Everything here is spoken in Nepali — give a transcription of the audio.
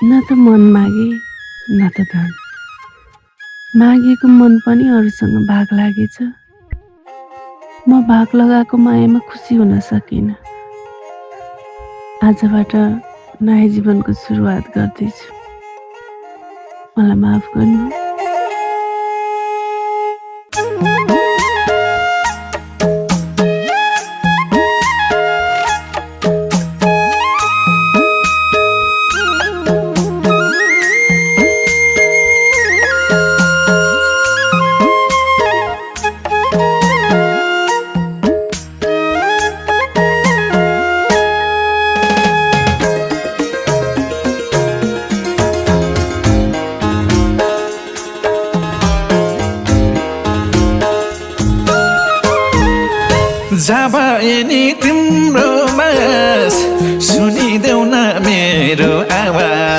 न त मन मागे न त धन, मागेको मन पनि अरूसँग भाग लागेछ। म भाग लगाएको मायामा खुसी हुन सकिनँ। आजबाट नयाँ जीवनको सुरुवात गर्दैछु, मलाई माफ गर्नु। जब यिनी